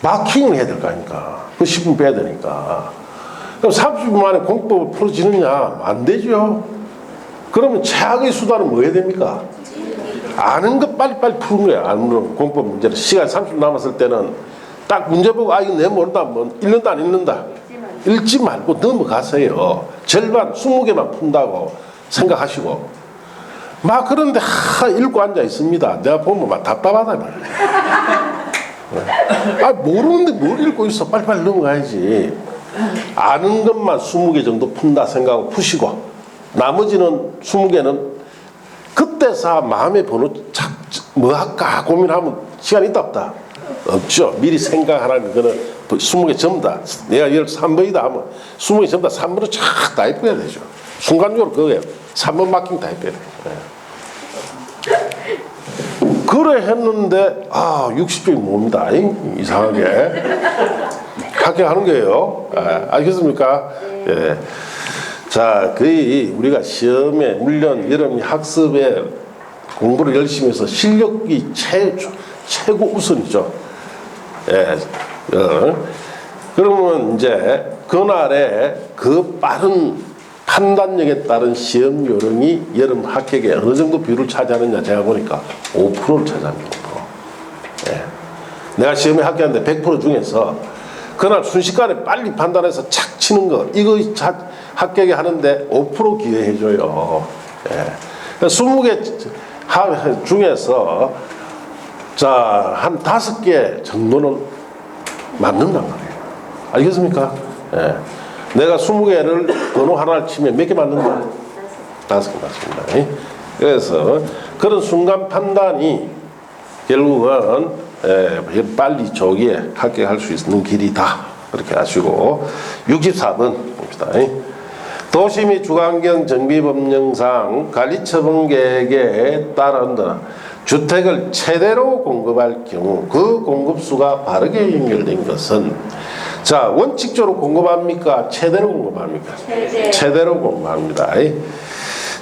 마킹을 해야 될 거 아닙니까? 그 10분 빼야 되니까. 그럼 30분 만에 공법을 풀어지느냐? 안 되죠. 그러면 최악의 수단은 뭐 해야 됩니까? 아는 것 빨리빨리 푸는 거예요. 아는 공법 문제를. 시간 30분 남았을 때는 딱 문제 보고 이거 내 모른다. 뭐 읽는다 안 읽는다. 읽지 말고 넘어가세요. 절반 20개만 푼다고 생각하시고 막 그런데 읽고 앉아 있습니다. 내가 보면 막 답답하다 말이야. 모르는데 뭘 읽고 있어. 빨리빨리 넘어가야지. 아는 것만 20개 정도 푼다 생각하고 푸시고 나머지는 20개는 그때서 마음의 번호 뭐 할까 고민하면 시간이 있다 없다? 없죠. 미리 생각하라는 거는 20개 전부 다 내가 3번이다 하면 20개 전부 다 3번을 쫙 다 해야 되죠. 순간적으로 그거예요. 3번 마킹 다 해야 돼요. 그래 했는데 60점이 뭡니다. 이상하게 합격하는 거예요. 알겠습니까? 예. 자, 거의 우리가 시험에 물론 여러분이 학습에 공부를 열심히 해서 실력이 최고 우선이죠. 예. 그러면 이제 그날에 그 빠른 판단력에 따른 시험 요령이 여름 합격에 어느 정도 비율을 차지하느냐 제가 보니까 5%를 차지합니다. 5%. 예. 내가 시험에 합격하는데 100% 중에서 그날 순식간에 빨리 판단해서 착 치는 거 이거 합격에 하는데 5% 기여해줘요. 예. 20개 중에서 자, 한 5개 정도는 맞는단 말이에요. 알겠습니까? 예. 내가 20개를 번호 하나를 치면 몇 개 맞는다? 5개 맞습니다. 예. 그래서 그런 순간 판단이 결국은 빨리 조기에 합격할 수 있는 길이다. 그렇게 아시고 64번 봅시다. 도시 및 주거환경 정비법령상 관리처분계획에 따른 주택을 최대로 공급할 경우 그 공급수가 바르게 연결된 것은 자 원칙적으로 공급합니까? 최대로 공급합니까? 최대로 공급합니다.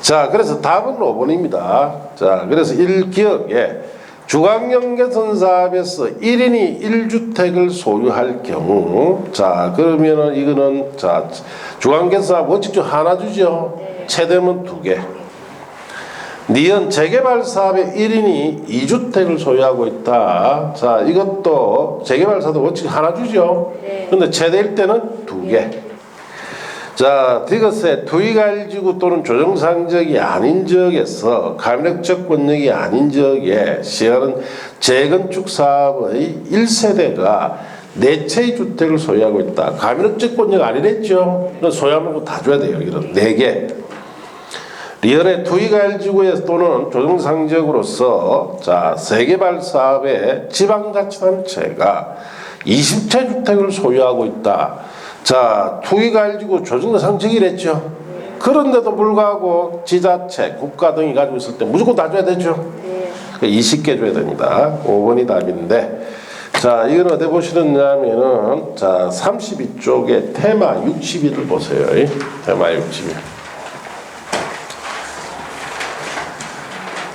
자 그래서 답은 5번입니다. 자 그래서 1기억에 주거환경 개선 사업에서 1인이 1주택을 소유할 경우 자 그러면은 이거는 자 주거환경 개선 사업 원칙적으로 하나 주죠. 최대면 2개. 니은 재개발 사업에 1인이 2주택을 소유하고 있다. 자 이것도 재개발 사업도 원칙 하나 주죠. 근데 최대일 때는 2개. 자, 이것에 투기가일지구 또는 조정상적이 아닌 지역에서 가민력적 권역이 아닌 지역에 시행하는 재건축 사업의 1세대가 4채의 주택을 소유하고 있다. 가민력적 권역 아니랬죠? 소유하면 다 줘야 돼요. 이런 4개. 리얼의 투기가일지구에서 또는 조정상적으로서 자, 재개발 사업에 지방자치단체가 20채 주택을 소유하고 있다. 자, 투기가일지구 조정상적이랬죠. 그런데도 불구하고 지자체, 국가 등이 가지고 있을 때 무조건 다 줘야 되죠. 20개 줘야 됩니다. 5번이 답인데 자, 이건 어디 보시느냐면은 자, 32쪽에 테마 61을 보세요. 테마 61.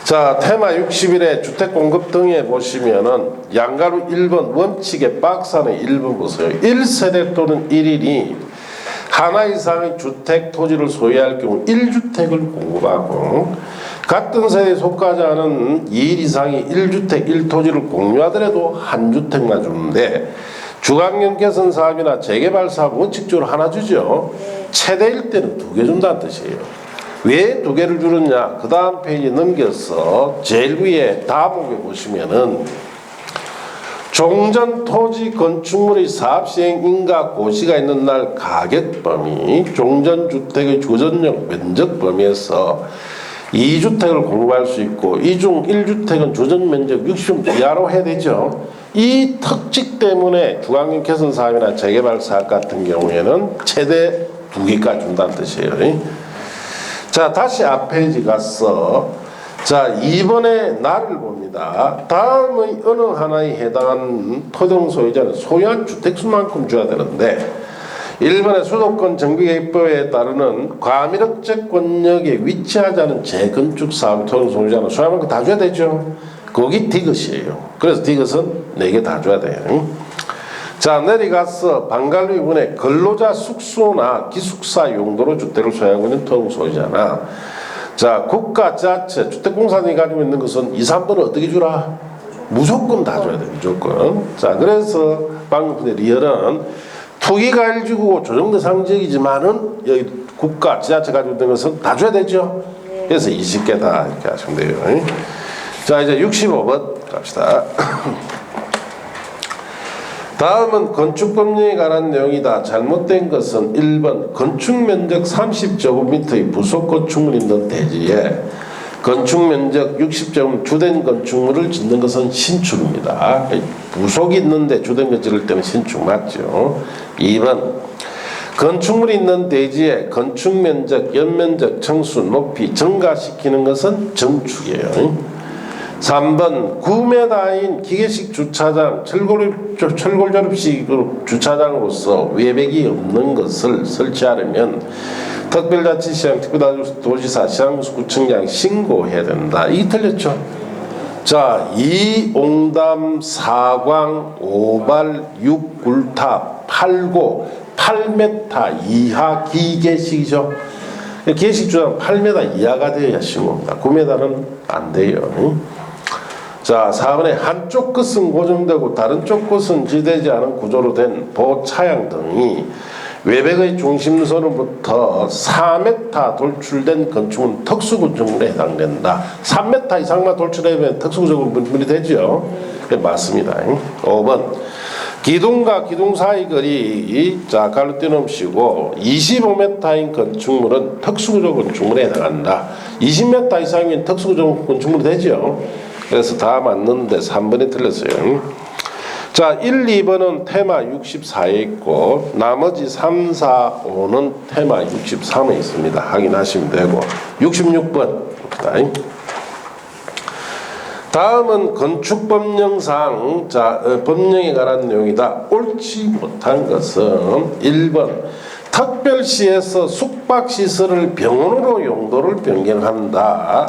자, 테마 60일에 주택공급 등에 보시면은 양가로 1번 원칙의 박스 안에 1번 보세요. 1세대 또는 1인이 하나 이상의 주택 토지를 소유할 경우 1주택을 공급하고 같은 세대에 속하지 않은 2일 이상의 1주택 1토지를 공유하더라도 한 주택만 주는데 주거환경 개선 사업이나 재개발 사업 원칙적으로 하나 주죠. 최대일 때는 2개 준다는 뜻이에요. 왜 2개를 주느냐? 그 다음 페이지 넘겨서 제일 위에 다목에 보시면은 종전 토지 건축물의 사업 시행 인가 고시가 있는 날 가격 범위, 종전 주택의 주전용 면적 범위에서 2주택을 공급할 수 있고 이 중 1주택은 주전 면적 60평 이하로 해야 되죠. 이 특징 때문에 주거환경 개선 사업이나 재개발 사업 같은 경우에는 최대 2개까지 준다는 뜻이에요. 자, 다시 앞 페이지 가서 자, 2번의 날을 봅니다. 다음의 어느 하나에 해당하는 토종 소유자는 소유한 주택수만큼 줘야 되는데 1번의 수도권 정비계획법에 따르는 과밀업적 권역에 위치하지 않은 재건축 사업 토종 소유자는 소유한 만큼 다 줘야 되죠. 거기 디귿이에요. 그래서 디귿은 4개 다 줘야 돼요. 자, 내려가서 방관리 부분에 근로자 숙소나 기숙사 용도로 주택을 소유하고 있는 토종 소유자나 자, 국가, 지자체, 주택공사들이 가지고 있는 것은 2, 3번을 어떻게 주라? 무조건 다 줘야 돼, 무조건. 자, 그래서 방금 전에 리얼은 투기가일지구고 조정대상 지역이지만은 여기 국가, 지자체 가지고 있는 것은 다 줘야 되죠. 그래서 20개다 이렇게 하시면 돼요. 자, 이제 65번 갑시다. 다음은 건축법령에 관한 내용이다. 잘못된 것은 1번 건축면적 30제곱미터의 부속 건축물이 있는 대지에 건축면적 60제곱 주된 건축물을 짓는 것은 신축입니다. 부속이 있는데 주된 거 지을 때는 신축 맞죠. 2번 건축물이 있는 대지에 건축면적, 연면적, 청수, 높이 증가시키는 것은 정축이에요. 3번 9m인 기계식 주차장, 철골조립식 주차장으로서 외벽이 없는 것을 설치하려면 특별자치시장, 특별도시사, 시장구청장 신고해야 된다. 이게 틀렸죠? 자, 2, 옹담, 4광, 5발, 6, 굴탑, 8고, 8m 이하 기계식이죠. 기획식주장 8m 이하가 되어야 신고입니다. 9m는 안 돼요. 자, 4번에 한쪽 끝은 고정되고 다른 쪽 끝은 지대지 않은 구조로 된 보차양 등이 외벽의 중심선으로부터 4m 돌출된 건축은 특수구조물에 해당된다. 3m 이상만 돌출하면 특수구조물이 되죠. 맞습니다. 5번 기둥과 기둥 사이 거리 가로 띄워놓으시고 25m인 건축물은 특수구조 건축물에 해당한다. 20m 이상이면 특수구조 건축물이 되죠. 그래서 다 맞는데 3번이 틀렸어요. 자, 1, 2번은 테마 64에 있고 나머지 3, 4, 5는 테마 63에 있습니다. 확인하시면 되고 66번 다음은 건축법령상 법령에 관한 내용이다. 옳지 못한 것은 1번 특별시에서 숙박시설을 병원으로 용도를 변경한다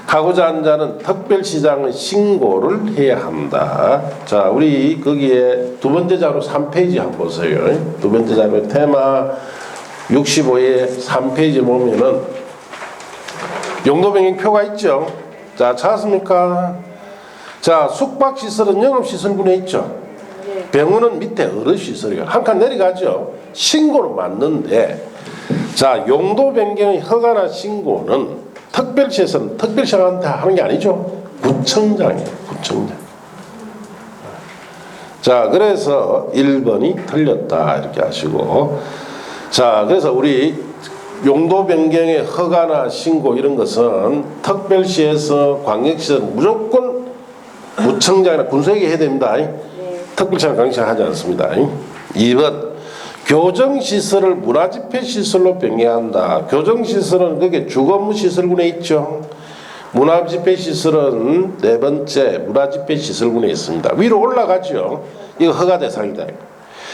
하고자 한 자는 특별시장의 신고를 해야 한다. 자, 우리 거기에 두 번째 자료 3페이지 한번 보세요. 두 번째 자료 테마 65에 3페이지 보면은 용도 변경표가 있죠. 자, 찾았습니까? 자, 숙박시설은 영업시설군에 있죠. 병원은 밑에 어르시설이에요. 한 칸 내려가죠. 신고는 맞는데, 자, 용도 변경의 허가나 신고는 특별시에서는 특별시장한테 하는 게 아니죠. 구청장이에요. 구청장. 자, 그래서 1번이 틀렸다 이렇게 하시고, 자, 그래서 우리 용도 변경의 허가나 신고 이런 것은 특별시에서 광역시에서 무조건 구청장이나 군수에게 해야 됩니다. 특별시장 강시하지 않습니다. 2번 교정시설을 문화집회시설로 변경한다. 교정시설은 그게 주거무시설군에 있죠. 문화집회시설은 네 번째 문화집회시설군에 있습니다. 위로 올라가죠. 이거 허가 대상이다.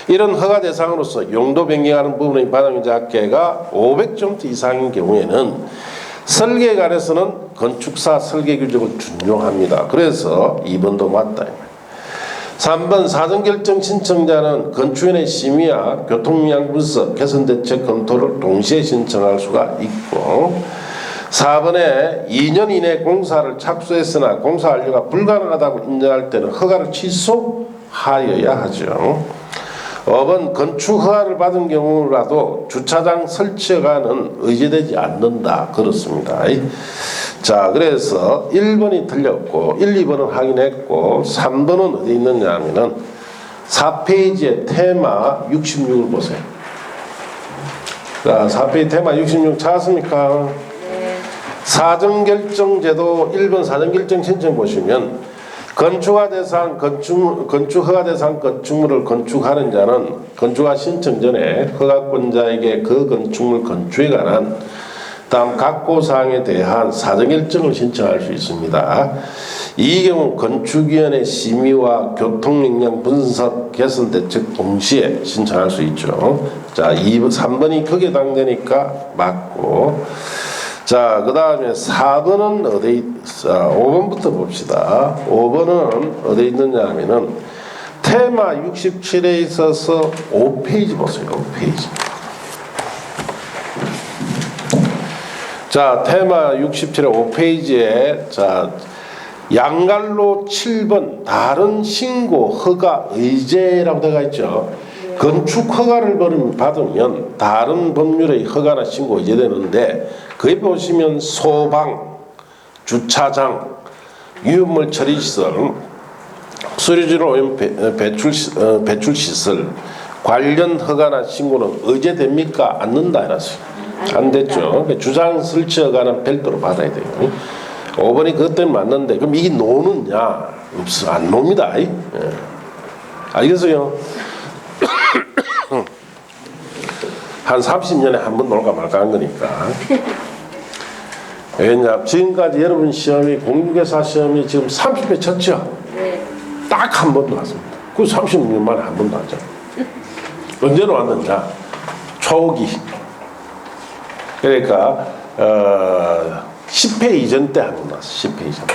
이런 허가 대상으로서 용도 변경하는 부분의 반영자께가 500점 이상인 경우에는 설계관에서는 건축사 설계 규정을 준용합니다. 그래서 2번도 맞다. 3번 사전결정 신청자는 건축위원회 심의와 교통영향 분석, 개선대책 검토를 동시에 신청할 수가 있고 4번에 2년 이내 공사를 착수했으나 공사 완료가 불가능하다고 인정할 때는 허가를 취소하여야 하죠. 5번 건축 허가를 받은 경우라도 주차장 설치허가는 의제되지 않는다. 그렇습니다. 자, 그래서 1번이 틀렸고 1, 2번은 확인했고 3번은 어디 있느냐 하면은 4페이지에 테마 66을 보세요. 자, 4페이지 테마 66 찾았습니까? 사전결정제도 1번 사전결정 신청 보시면 건축허가 대상 건축물을 건축하는 자는 건축허가 신청 전에 허가권자에게 그 건축물 건축에 관한 다음 각고사항에 대한 사전결정을 신청할 수 있습니다. 이 경우 건축위원회 심의와 교통영향 분석 개선대책 동시에 신청할 수 있죠. 자, 3번이 거기에 해당되니까 맞고, 자, 그 다음에 4번은 어디, 5번부터 봅시다. 5번은 어디 있느냐 하면은 테마 67에 있어서 5페이지 보세요. 5페이지. 자, 테마 67의 5페이지에 자, 양갈로 7번 다른 신고 허가 의제라고 되어 있죠. 건축 허가를 받으면 다른 법률의 허가나 신고 의제되는데 거기 보시면 소방, 주차장, 유해물 처리시설, 수리지로 오염 배출시설 관련 허가나 신고는 의제됩니까? 않는다 이랬어요. 안 됐죠. 주장 설치 허가는 별도로 받아야 돼요. 5번이 그것 때문에 맞는데 그럼 이게 노느냐? 없어. 안 놉니다. 예. 알겠어요? 한 30년에 한 번 놀까 말까 한 거니까. 왜냐, 지금까지 여러분 시험이 공개사 시험이 지금 30회 쳤죠? 네. 딱 한 번도 왔습니다. 그 30년 만에 한 번도 왔죠. 언제로 왔느냐? 초기. 그러니까 10회 이전 때 한 번 왔어. 10회 이전 때.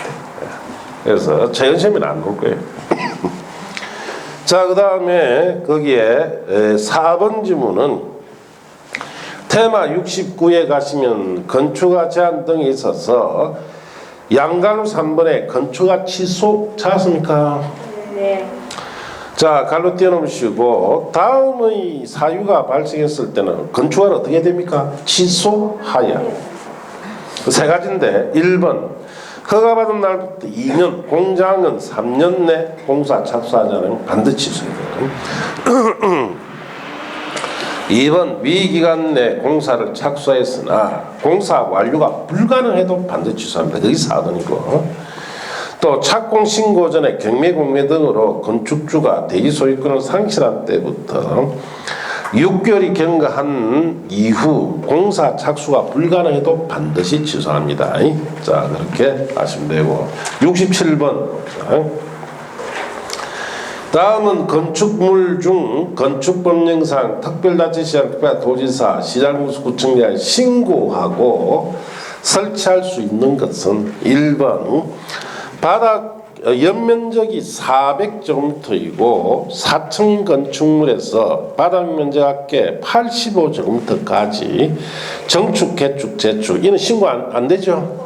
그래서 최근 시험에는 안 올 거예요. 자, 그 다음에 거기에 4번 지문은 테마 69에 가시면 건축가 제한 등이 있어서 양갈로 3번에 건축가 취소 찾았습니까? 네. 자, 갈로 띄워놓으시고 다음의 사유가 발생했을 때는 건축가는 어떻게 됩니까? 취소하여. 세 가지인데 1번 허가받은 날부터 2년, 공장은 3년 내 공사 착수하지 않으면 반드시 취소해요. 2번 위기간 내 공사를 착수했으나 공사 완료가 불가능해도 반드시 취소합니다. 그게 4번이고 또 착공 신고 전에 경매 공매 등으로 건축주가 대지 소유권을 상실한 때부터 6개월이 경과한 이후 공사 착수가 불가능해도 반드시 취소합니다. 자, 그렇게 하시면 되고 67번 다음은 건축물 중 건축법령상 특별자치시장 특별도지사 시장구청장에 신고하고 설치할 수 있는 것은 1번 바닥 연면적이 400제곱미터이고 4층 건축물에서 바닥 면적 합계 85제곱미터까지 정축, 개축, 재축 이는 신고 안 되죠?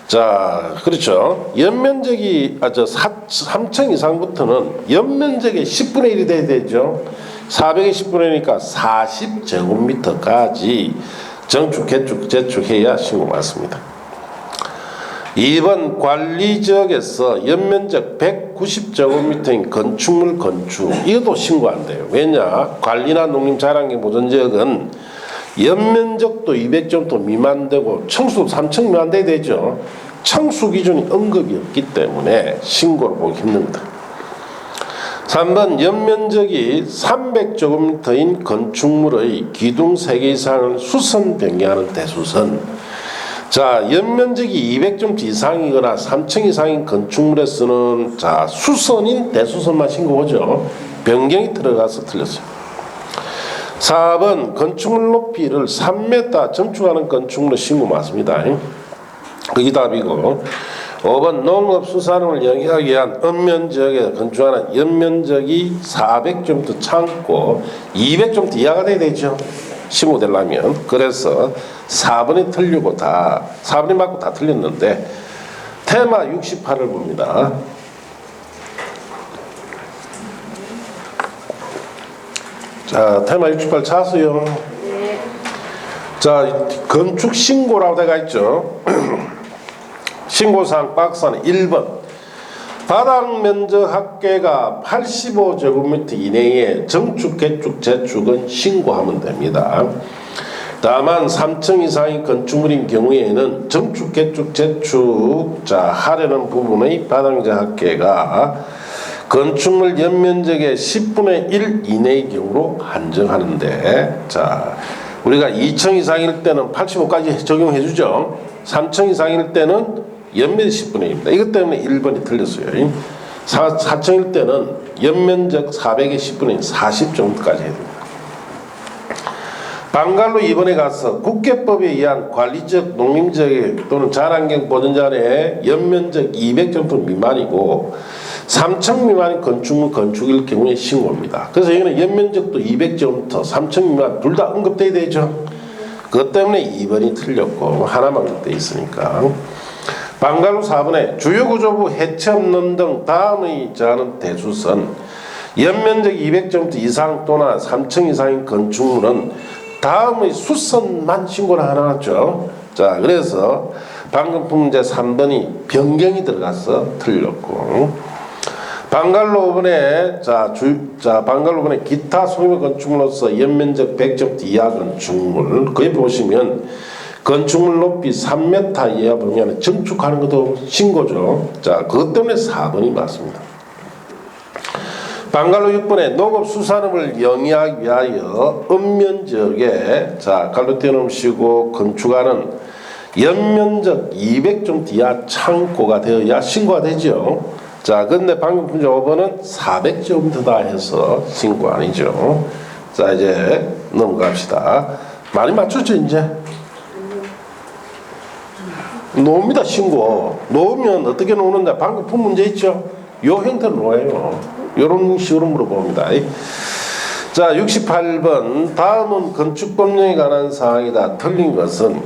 자, 그렇죠. 연면적이 3층 이상부터는 연면적의 10분의 1이 돼야 되죠. 400의 10분의 1이니까 40제곱미터까지 정축, 개축, 재축해야 신고 맞습니다. 2번 관리지역에서 연면적 190제곱미터인 건축물 건축 이것도 신고 안 돼요. 왜냐? 관리나 농림자랑경 보존지역은 연면적도 200제곱미터 미만되고 청수도 3층 미만 돼야 되죠. 청수 기준이 언급이 없기 때문에 신고를 보기 힘듭니다. 3번 연면적이 300제곱미터인 건축물의 기둥 3개 이상을 수선 변경하는 대수선. 자, 연면적이 200제곱미터 이상이거나 3층 이상인 건축물에서는 자 수선인 대수선만 신고하죠. 변경이 들어가서 틀렸어요. 4번 건축물 높이를 3m 점축하는 건축물로 신고 맞습니다. 그게 답이고 5번 농업수산업을 영위하기 위한 읍면지역에 건축하는 연면적이 400제곱미터 창고 200제곱미터 이하가 돼야 되죠. 신고되려면. 그래서 4번이 틀리고 4번이 맞고 다 틀렸는데 테마 68을 봅니다. 자, 테마 68 찾았어요. 네. 자, 건축 신고라고 되어 있죠. 신고사항 박스는 1번 바닥 면적 합계가 85제곱미터 이내에 정축, 개축, 재축은 신고하면 됩니다. 다만 3층 이상의 건축물인 경우에는 정축, 개축, 재축 하려는 부분의 바닥 면적 합계가 건축물 연면적의 10분의 1 이내의 경우로 한정하는데 자 우리가 2층 이상일 때는 85까지 적용해 주죠. 3층 이상일 때는 연면 10분의 1입니다. 이것 때문에 1번이 틀렸어요. 4층일 때는 연면적 400의 10분의 1 40 정도까지 해야 됩니다. 방갈로 2번에 가서 국계법에 의한 관리적 농림지역 또는 자연환경 보존자의 연면적 200제곱미터 미만이고 3층 미만의 건축물 건축일 경우에 신고입니다. 그래서 여기는 연면적도 200제곱미터 3층 미만 둘 다 언급돼야 되죠. 그것 때문에 2번이 틀렸고 하나만 언급돼 있으니까. 방갈로 4번에 주요구조부 해체 없는 등 다음의 자는 대수선 연면적 200제곱미터 이상 또는 3층 이상인 건축물은 다음의 수선만 신고를 하나 했죠. 자, 그래서 방금 문제 3번이 변경이 들어가서 틀렸고 방갈로 5번에 방갈로 5번에 기타 소규모 건축물로서 연면적 100제곱미터 이하 건축물 거기 보시면 건축물 높이 3m 이하 보면 증축하는 것도 신고죠. 자, 그것 때문에 4번이 맞습니다. 방갈로 6번에 농업수산업을 영위하기 위하여 읍면지역에 갈로 띄워놓으시고 건축하는 연면적 200제곱미터 이하 창고가 되어야 신고가 되죠. 자, 근데 방금 문제 5번은 400제곱미터다 해서 신고 아니죠. 자, 이제 넘어갑시다. 많이 맞췄죠, 이제? 놓습니다, 신고. 놓으면 어떻게 놓는데 방금 푼 문제 있죠? 요 형태로 놓아요. 요런 식으로 물어봅니다. 자, 68번. 다음은 건축법령에 관한 사항이다. 틀린 것은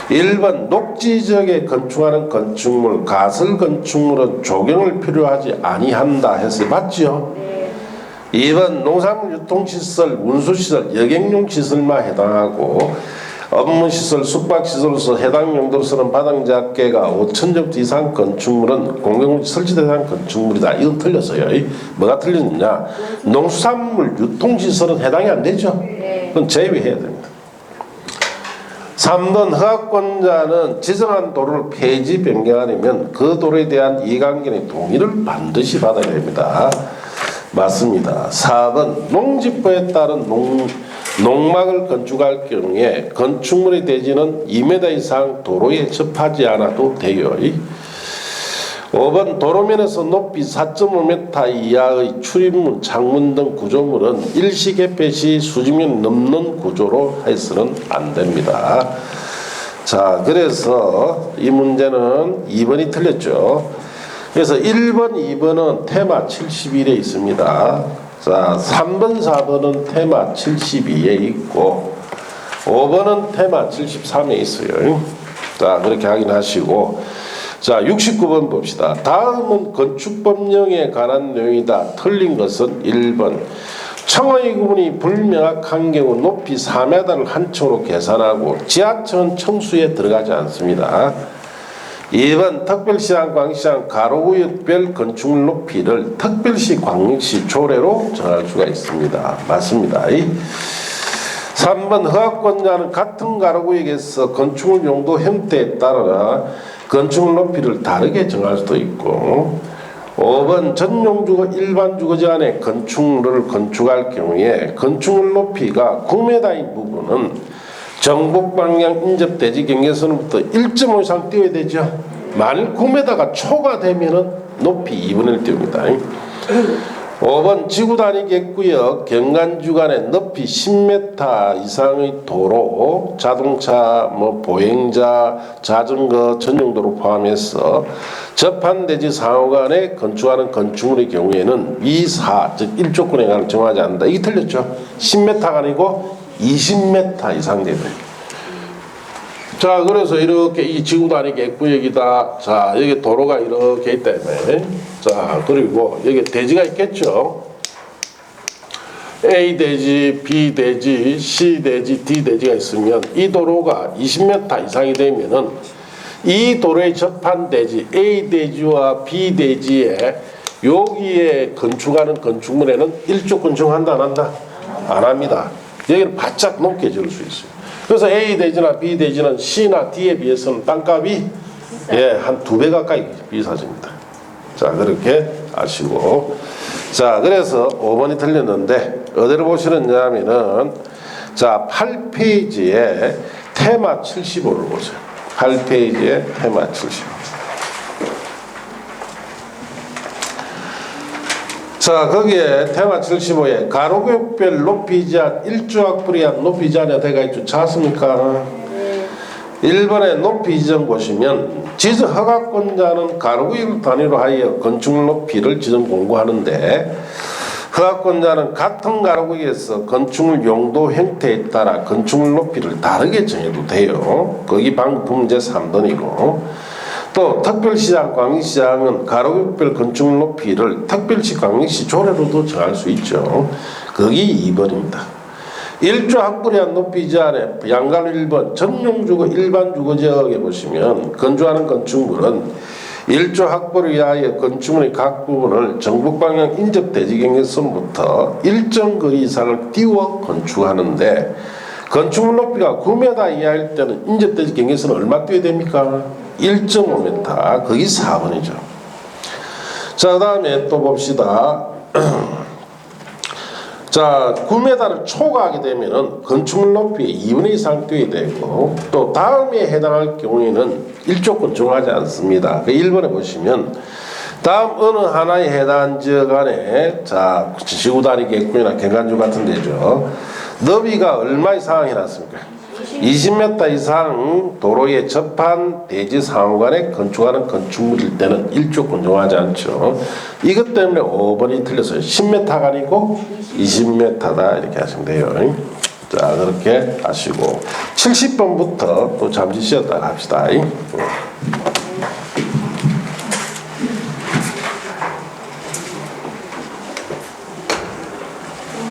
1번 녹지지역에 건축하는 건축물, 가설 건축물은 조경을 필요하지 아니한다 했어요. 맞죠? 2번 농산물 유통시설, 운수시설, 여객용 시설만 해당하고 업무시설, 숙박시설로서 해당 용도로 쓰는 바닥작계가 5,000제곱미터 이상 건축물은 공공 설치 대상 건축물이다. 이건 틀렸어요. 뭐가 틀렸느냐? 농수산물 유통시설은 해당이 안 되죠. 그건 제외해야 됩니다. 3번 허가권자는 지정한 도로를 폐지 변경하려면 그 도로에 대한 이해관계의 동의를 반드시 받아야 됩니다. 맞습니다. 4번 농지법에 따른 농막을 건축할 경우에 건축물의 대지는 2m 이상 도로에 접하지 않아도 돼요. 5번 도로면에서 높이 4.5m 이하의 출입문, 창문 등 구조물은 일시 개폐 시 수직면 넘는 구조로 해서는 안 됩니다. 자, 그래서 이 문제는 2번이 틀렸죠. 그래서 1번, 2번은 테마 71에 있습니다. 자, 3번, 4번은 테마 72에 있고 5번은 테마 73에 있어요. 자, 그렇게 확인하시고, 자, 69번 봅시다. 다음은 건축법령에 관한 내용이다. 틀린 것은 1번. 청의 구분이 불명확한 경우 높이 4m를 한 층으로 계산하고 지하층은 청수에 들어가지 않습니다. 2번 특별시장, 광역시장, 가로구역별 건축물 높이를 특별시, 광역시 조례로 정할 수가 있습니다. 맞습니다. 3번 허가권자는 같은 가로구역에서 건축물 용도 형태에 따라 건축물 높이를 다르게 정할 수도 있고 5번 전용주거 일반주거지 안에 건축물을 건축할 경우에 건축물 높이가 9m인 부분은 정북방향 인접대지 경계선부터 1.5 이상 띄워야 되죠. 만일 9m가 초과되면은 높이 2분의 1 띄웁니다. 5번 지구단위 객구역 경관주간에 높이 10m 이상의 도로, 자동차, 보행자, 자전거 전용도로 포함해서 접한대지 상호간에 건축하는 건축물의 경우에는 위사, 즉 1조권에 관한 정하지 않는다. 이게 틀렸죠. 10m가 아니고 20m 이상 되는. 자, 그래서 이렇게 이 지구단위 객구역이다. 자, 여기 도로가 이렇게 있다며. 자, 그리고 여기 대지가 있겠죠. A 대지, B 대지, C 대지, D 대지가 있으면 이 도로가 20m 이상이 되면은 이 도로에 접한 대지 A 대지와 B 대지에 여기에 건축하는 건축물에는 1조권 정한다 안 한다? 안 합니다. 여기는 바짝 높게 지을 수 있어요. 그래서 A 대지나 B 대지는 C나 D에 비해서는 땅값이 한 2배 가까이 비싸집니다. 자, 그렇게 아시고. 자, 그래서 5번이 틀렸는데 어디를 보시느냐면은 자, 8페이지에 테마 75를 보세요. 8페이지에 테마 75. 자, 거기에 테마 75에 가로구역별 높이 제한 1조각불 이한 높이 제한이 되어 있죠. 찾았습니까? 1번에 높이 지정 보시면 지정 허가권자는 가로구역 단위로 하여 건축물 높이를 지정 공고하는데 허가권자는 같은 가로구역에서 건축물 용도 형태에 따라 건축물 높이를 다르게 정해도 돼요. 거기 방금 문제 3번이고 또 특별시장, 광역시장은 가로구역별 건축물 높이를 특별시, 광역시 조례로도 정할 수 있죠. 거기 2번입니다. 1조 학불이한 높이 제한에 양가로 1번 전용주거 일반주거지역에 보시면 건축하는 건축물은 1조 학불을 위하여 건축물의 각 부분을 정북방향 인접대지경계선부터 일정 거리 이상을 띄워 건축하는데 건축물 높이가 9m 이하일 때는 인접대지 경계선은 얼마 띄워야 됩니까? 1.5m. 거기 4번이죠. 자, 그 다음에 또 봅시다. 자, 9m를 초과하게 되면은 건축물 높이 2분의 2 이상 띄워야 되고 또 다음에 해당할 경우에는 1조권 정하지 않습니다. 그 1번에 보시면 다음 어느 하나에 해당한 지역 안에 자, 지구단위 객구역이나 경관주 같은 데죠. 너비가 얼마 이상 해놨습니까? 20m 이상 도로에 접한 대지 상호간에 건축하는 건축물일 때는 1조 건조하지 않죠. 이것 때문에 5번이 틀렸어요. 10m가 아니고 20m다 이렇게 하시면 돼요. 자, 그렇게 하시고 70번부터 또 잠시 쉬었다 합시다.